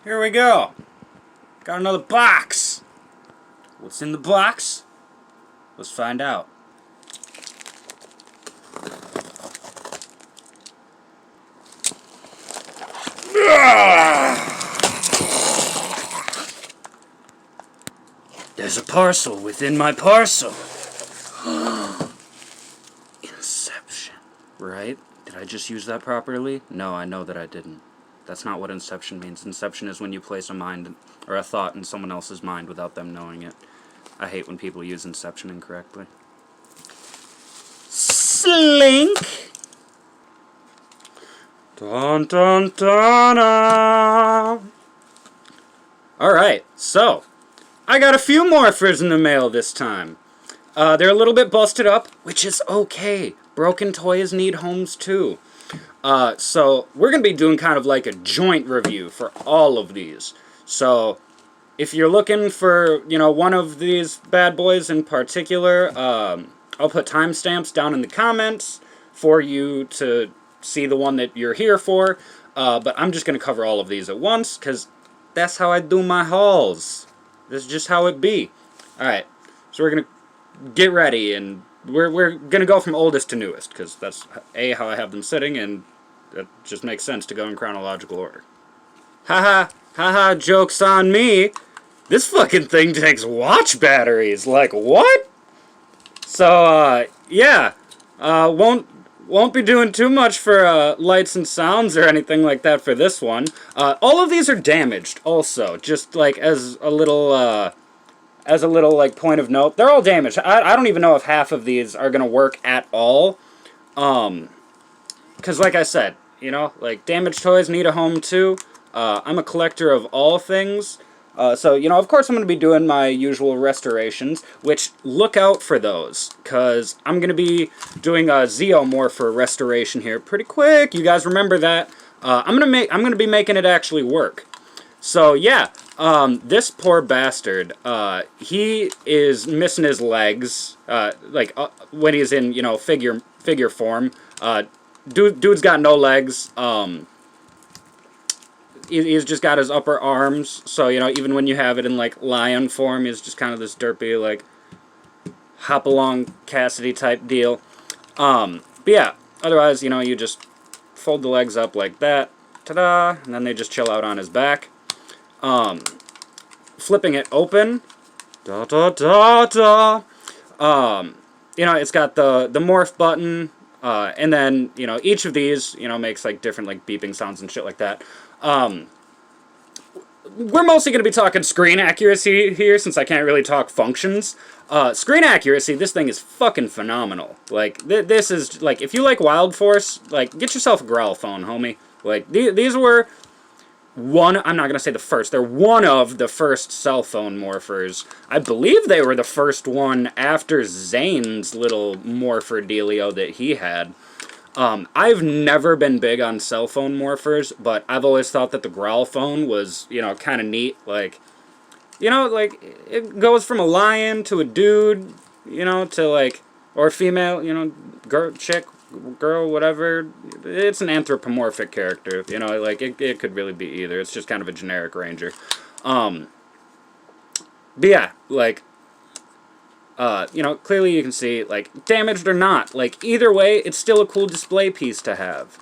Here we go. Got another box. What's in the box? Let's find out. There's a parcel within my parcel. Inception. Right? Did I just use that properly? No, I know that I didn't. That's not what inception means. Inception is when you place a mind or a thought in someone else's mind without them knowing it. I hate when people use inception incorrectly. Slink! Dun dun dun dun! Alright, so I got a few morphers in the mail this time. They're a little bit busted up, which is okay. Broken toys need homes too. So we're going to be doing kind of like a joint review for all of these. So if you're looking for, one of these bad boys in particular, I'll put timestamps down in the comments for you to see the one that you're here for. But I'm just going to cover all of these at once, because that's how I do my hauls. This is just how it be. Alright, so we're going to get ready, and we're going to go from oldest to newest, because that's, A, how I have them sitting, and it just makes sense to go in chronological order. Haha, joke's on me. This fucking thing takes watch batteries. Like, what? So, yeah. Won't be doing too much for lights and sounds or anything like that for this one. All of these are damaged also, just like as a little like point of note. They're all damaged. I don't even know if half of these are gonna work at all. Because like I said, like damaged toys need a home too. I'm a collector of all things. So, of course I'm going to be doing my usual restorations, which look out for those, because I'm going to be doing a Morpher restoration here pretty quick. You guys remember that? I'm going to be making it actually work. So, yeah, this poor bastard, he is missing his legs, when he's in, figure form. Dude's got no legs. He's just got his upper arms, so, even when you have it in, like, lion form, he's just kind of this derpy, like, hop-along Cassidy type deal. But yeah, otherwise, you just fold the legs up like that, ta-da, and then they just chill out on his back. Flipping it open, da-da-da-da, it's got the morph button, and then, each of these, makes, like, different, like, beeping sounds and shit like that. We're mostly going to be talking screen accuracy here, since I can't really talk functions. Screen accuracy, this thing is fucking phenomenal. Like, this is, like, if you like Wild Force, like, get yourself a Growl phone, homie. Like, these were I'm not going to say the first, they're one of the first cell phone morphers. I believe they were the first one after Zane's little morpher dealio that he had. I've never been big on cell phone morphers, but I've always thought that the Growl phone was, kind of neat. Like, like, it goes from a lion to a dude, to, like, or female, girl, chick, girl, whatever. It's an anthropomorphic character, like, it could really be either. It's just kind of a generic ranger. But yeah, like, clearly you can see, like, damaged or not, like, either way, it's still a cool display piece to have,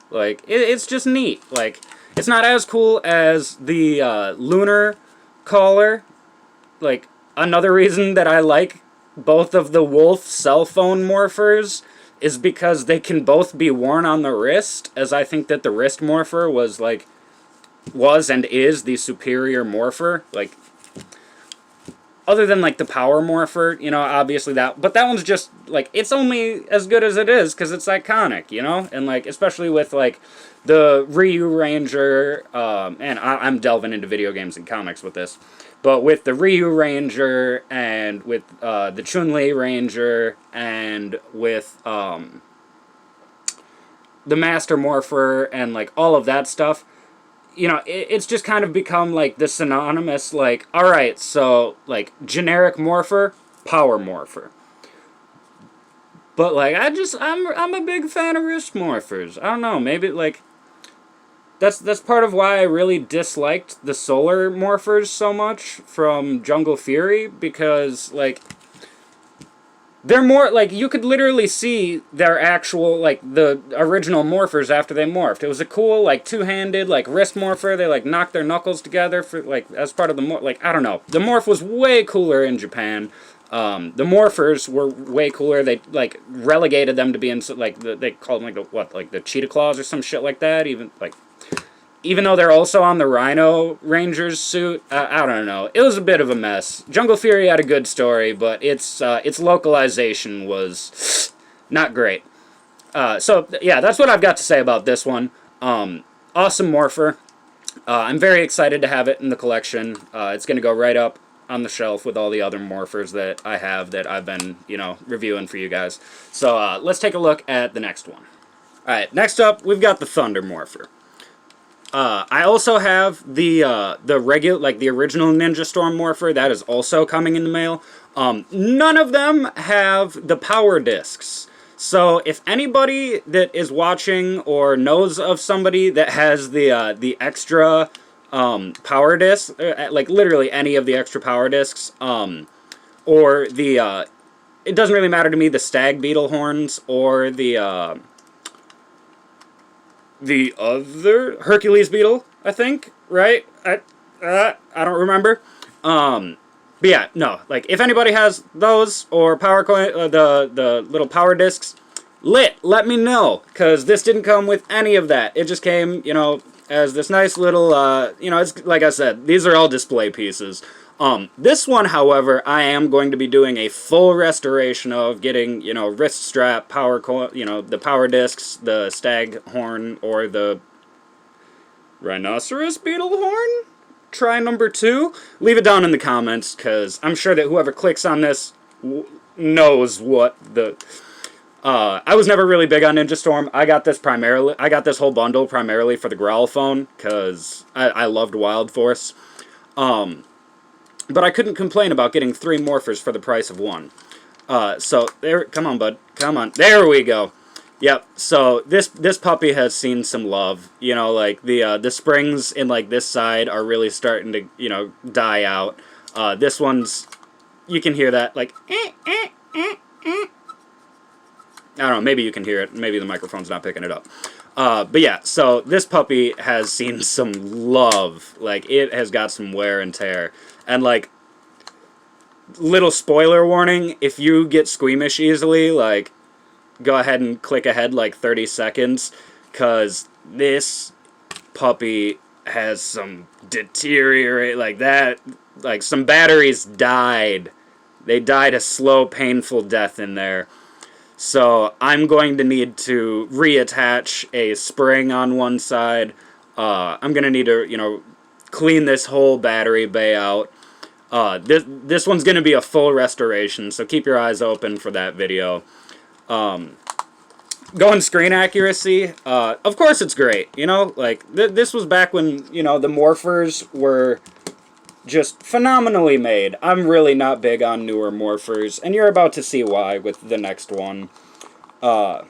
like, it's just neat. Like, it's not as cool as the, lunar collar. Like, another reason that I like both of the Wolf cell phone morphers is because they can both be worn on the wrist, as I think that the wrist morpher was and is the superior morpher. Like, other than, like, the power morpher, obviously but that one's just, like, it's only as good as it is, because it's iconic, and, like, especially with, like, the Ryu Ranger, and I'm delving into video games and comics with this, but with the Ryu Ranger, and with, the Chun-Li Ranger, and with, the Master Morpher, and, like, all of that stuff, it's just kind of become, like, the synonymous, like, alright, so, like, generic morpher, power morpher. But, like, I'm a big fan of wrist morphers. I don't know, maybe, like, that's part of why I really disliked the solar morphers so much from Jungle Fury, because, like, they're more, like, you could literally see their actual, like, the original morphers after they morphed. It was a cool, like, two-handed, like, wrist morpher. They, like, knocked their knuckles together for, like, as part of the like, I don't know. The morph was way cooler in Japan. The morphers were way cooler. They, like, relegated them to being, like, they called them, like, like, the cheetah claws or some shit like that. Even though they're also on the Rhino Ranger's suit, I don't know. It was a bit of a mess. Jungle Fury had a good story, but its localization was not great. So, yeah, that's what I've got to say about this one. Awesome Morpher. I'm very excited to have it in the collection. It's going to go right up on the shelf with all the other Morphers that I have that I've been, reviewing for you guys. So, let's take a look at the next one. Alright, next up, we've got the Thunder Morpher. I also have the regular, like, the original Ninja Storm Morpher. That is also coming in the mail. None of them have the power discs. So if anybody that is watching or knows of somebody that has the extra power disc, like literally any of the extra power discs, or the it doesn't really matter to me, the stag beetle horns or the other Hercules beetle, I think, right? I don't remember. But yeah, no, like, if anybody has those or power coin, the little power discs, let me know, because this didn't come with any of that. It just came, as this nice little, it's, like I said, these are all display pieces. This one, however, I am going to be doing a full restoration of, getting, wrist strap, power the power discs, the stag horn, or the rhinoceros beetle horn? Try number 2. Leave it down in the comments, because I'm sure that whoever clicks on this knows what the... I was never really big on Ninja Storm. I got this whole bundle primarily for the Growl phone, because I loved Wild Force. But I couldn't complain about getting 3 Morphers for the price of 1. So, there, come on, bud. Come on. There we go. Yep, so this puppy has seen some love. Like, the springs in, like, this side are really starting to, die out. This one's, you can hear that, like, I don't know, maybe you can hear it. Maybe the microphone's not picking it up. But yeah, so this puppy has seen some love. Like, it has got some wear and tear. And, like, little spoiler warning, if you get squeamish easily, like, go ahead and click ahead like 30 seconds, because this puppy has some deteriorate, like that, like, some batteries died. They died a slow, painful death in there. So I'm going to need to reattach a spring on one side. I'm going to need to, clean this whole battery bay out. This one's going to be a full restoration, so keep your eyes open for that video. Going screen accuracy, of course it's great, like, this was back when, the Morphers were just phenomenally made. I'm really not big on newer Morphers, and you're about to see why with the next one. Yeah,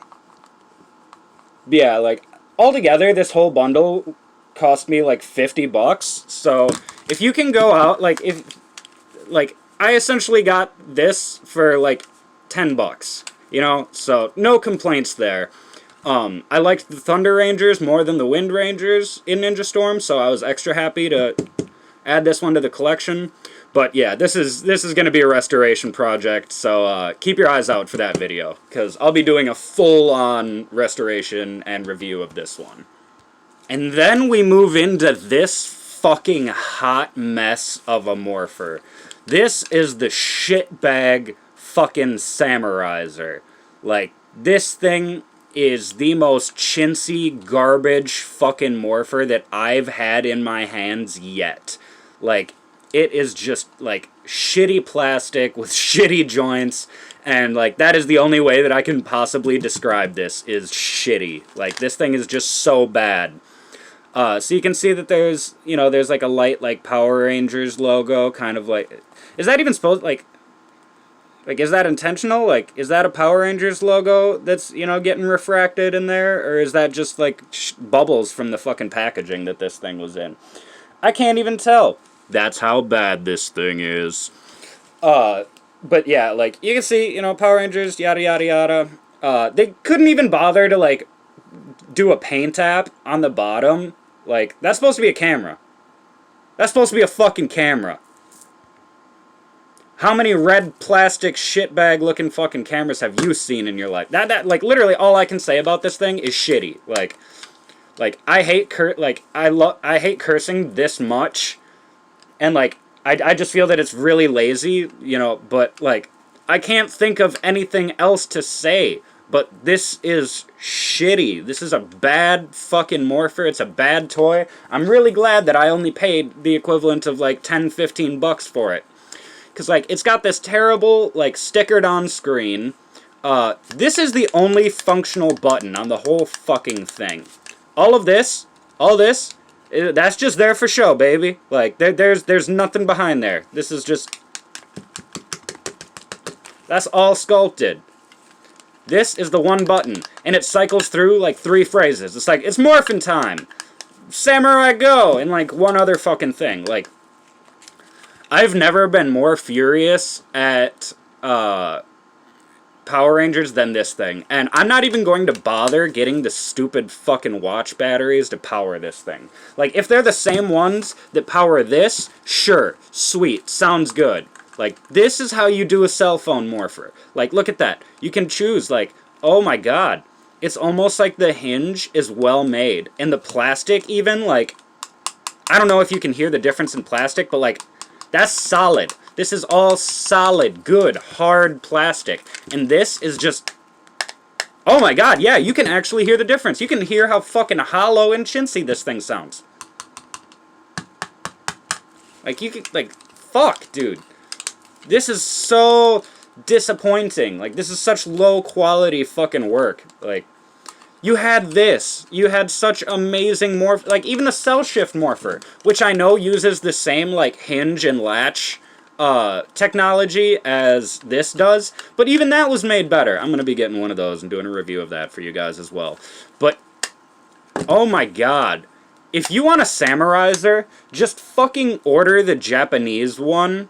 like, altogether, this whole bundle cost me, like, $50, so if you can go out, like, I essentially got this for, like, $10. So no complaints there. I liked the Thunder Rangers more than the Wind Rangers in Ninja Storm, so I was extra happy to add this one to the collection. But yeah, this is going to be a restoration project, so keep your eyes out for that video, because I'll be doing a full-on restoration and review of this one. And then we move into this fucking hot mess of a Morpher. This is the shitbag fucking Samuraizer. Like, this thing is the most chintzy garbage fucking Morpher that I've had in my hands yet. Like, it is just, like, shitty plastic with shitty joints, and, like, that is the only way that I can possibly describe this, is shitty. Like, this thing is just so bad. So you can see that there's, there's, like, a light, like, Power Rangers logo, kind of like... Is that even supposed, like... Like, is that intentional? Like, is that a Power Rangers logo that's, you know, getting refracted in there? Or is that just, like, bubbles from the fucking packaging that this thing was in? I can't even tell. That's how bad this thing is. But yeah, like, you can see, you know, Power Rangers, yada yada yada. They couldn't even bother to, like, do a paint app on the bottom. Like, that's supposed to be a camera. That's supposed to be a fucking camera. How many red plastic shitbag looking fucking cameras have you seen in your life? Like, literally all I can say about this thing is shitty. Like I hate I hate cursing this much, and like I just feel that it's really lazy, you know. But like I can't think of anything else to say. But this is shitty. This is a bad fucking Morpher. It's a bad toy. I'm really glad that I only paid the equivalent of like 10, 15 bucks for it. Because, like, it's got this terrible, like, stickered on screen. This is the only functional button on the whole fucking thing. All this, that's just there for show, baby. Like, there's nothing behind there. This is just... That's all sculpted. This is the one button, and it cycles through, like, 3 phrases. It's like, it's morphin' time! Samurai go! And, like, one other fucking thing. Like, I've never been more furious at Power Rangers than this thing. And I'm not even going to bother getting the stupid fucking watch batteries to power this thing. Like, if they're the same ones that power this, sure, sweet, sounds good. Like, this is how you do a cell phone morpher. Like, look at that. You can choose, like, oh my god. It's almost like the hinge is well made. And the plastic even, like, I don't know if you can hear the difference in plastic, but, like, that's solid. This is all solid, good, hard plastic. And this is just... Oh my god, yeah, you can actually hear the difference. You can hear how fucking hollow and chintzy this thing sounds. Like, you can... Like, fuck, dude. This is so disappointing. Like, this is such low quality fucking work. Like, you had this. You had such amazing morph... Like, even the cell shift morpher, which I know uses the same, like, hinge and latch technology as this does, but even that was made better. I'm going to be getting one of those and doing a review of that for you guys as well. But, oh my god. If you want a Samuraizer, just fucking order the Japanese one,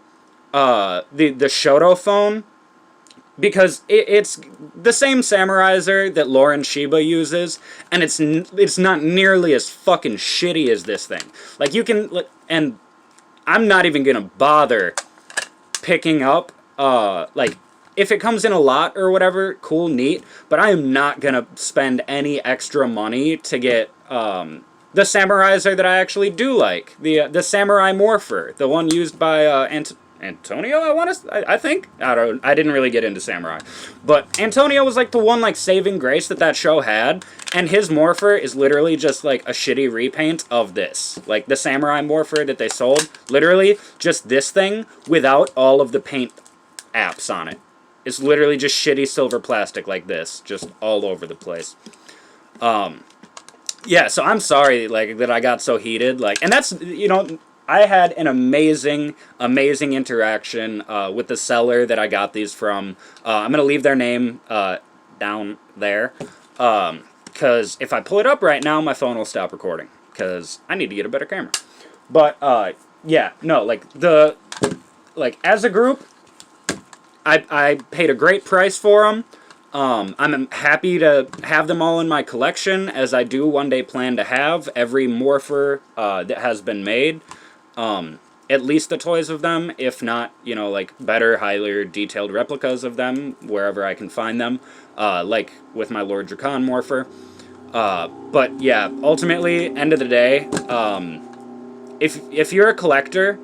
the Shoto phone, because it's the same Samuraizer that Lauren Shiba uses, and it's not nearly as fucking shitty as this thing. Like, you can... And I'm not even gonna bother picking up, like, if it comes in a lot or whatever, cool, neat, but I am not gonna spend any extra money to get, the Samuraizer that I actually do like. The Samurai Morpher, the one used by, Antonio, I think? I didn't really get into Samurai. But Antonio was, like, the one, like, saving grace that show had, and his Morpher is literally just, like, a shitty repaint of this. Like, the Samurai Morpher that they sold, literally just this thing without all of the paint apps on it. It's literally just shitty silver plastic like this, just all over the place. Yeah, so I'm sorry, like, that I got so heated, like, and that's, you know... I had an amazing interaction with the seller that I got these from. I'm going to leave their name down there, because if I pull it up right now, my phone will stop recording, because I need to get a better camera. But, yeah, no, like, as a group, I paid a great price for them. I'm happy to have them all in my collection, as I do one day plan to have every Morpher that has been made. At least the toys of them, if not, you know, like, better, highly detailed replicas of them, wherever I can find them, like with my Lord Dracan Morpher. But, yeah, ultimately, end of the day, if you're a collector,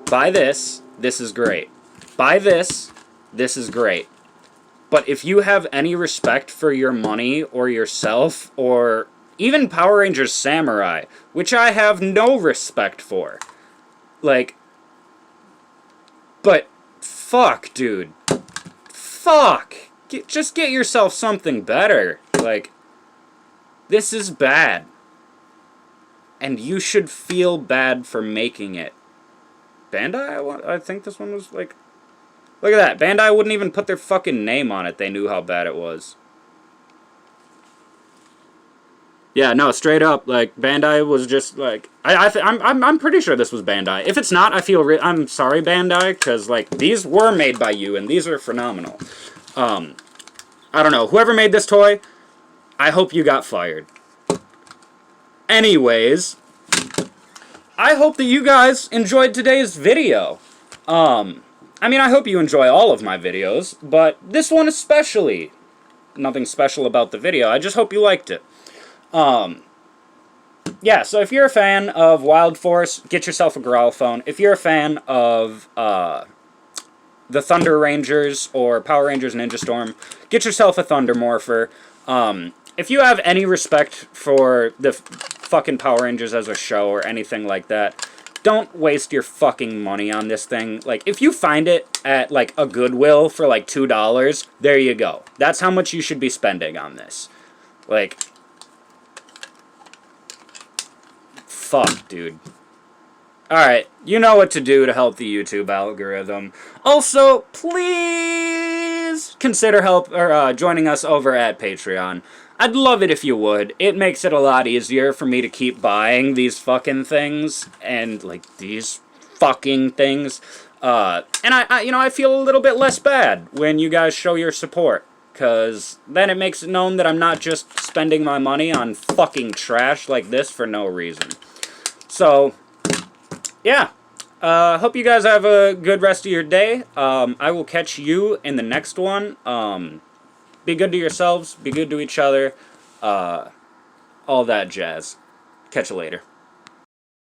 buy this is great. Buy this is great. But if you have any respect for your money, or yourself, or even Power Rangers Samurai, which I have no respect for, like, but fuck, dude. Fuck! Just get yourself something better. Like, this is bad. And you should feel bad for making it. Bandai, I think this one was, like... Look at that. Bandai wouldn't even put their fucking name on it. They knew how bad it was. Yeah, no, straight up, like, Bandai was just, like, I'm pretty sure this was Bandai. If it's not, I'm sorry, Bandai, because, like, these were made by you, and these are phenomenal. I don't know, whoever made this toy, I hope you got fired. Anyways, I hope that you guys enjoyed today's video. I mean, I hope you enjoy all of my videos, but this one especially. Nothing special about the video, I just hope you liked it. Yeah, so if you're a fan of Wild Force, get yourself a Growl phone. If you're a fan of, the Thunder Rangers or Power Rangers Ninja Storm, get yourself a Thunder Morpher. If you have any respect for the fucking Power Rangers as a show or anything like that, don't waste your fucking money on this thing. Like, if you find it at, like, a Goodwill for, like, $2, there you go. That's how much you should be spending on this. Like, fuck, dude. Alright, you know what to do to help the YouTube algorithm. Also, please consider joining us over at Patreon. I'd love it if you would. It makes it a lot easier for me to keep buying these fucking things, and, like, these fucking things. And I feel a little bit less bad when you guys show your support, because then it makes it known that I'm not just spending my money on fucking trash like this for no reason. So, yeah. Hope you guys have a good rest of your day. I will catch you in the next one. Be good to yourselves. Be good to each other. All that jazz. Catch you later.